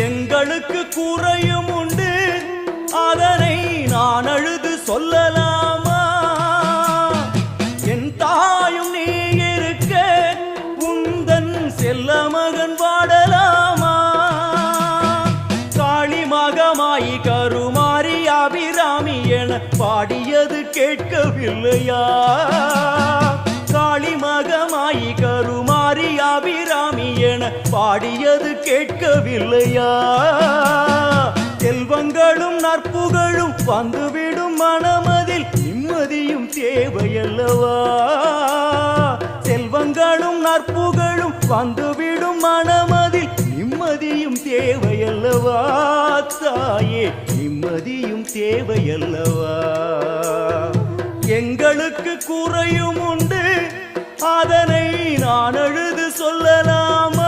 எங்களுக்கு குறையும் உண்டு, அதனை நான் அழுது சொல்லலாமா? என் தாயும் நீ இருக்க உந்தன் செல்ல மகன் வாடலாமா? காளி மகமாயி கருமாரி அபிராமி என பாடியது கேட்கவில்லையா? காளி மகமாயி கருமாரி அபிராமி என பாடியது கேட்கவில்லையா? செல்வங்களும் நற்புகழும் வந்துவிடும் மனமதில் நிம்மதியும் தேவையல்லவா? செல்வங்களும் நற்புகழும் வந்துவிடும் மனமதில் நிம்மதியும் தேவையல்லவா? தாயே நிம்மதியும் தேவையல்லவா? எங்களுக்கு குறையும் உண்டு, அதனை நான் அழுது சொல்லலாமா?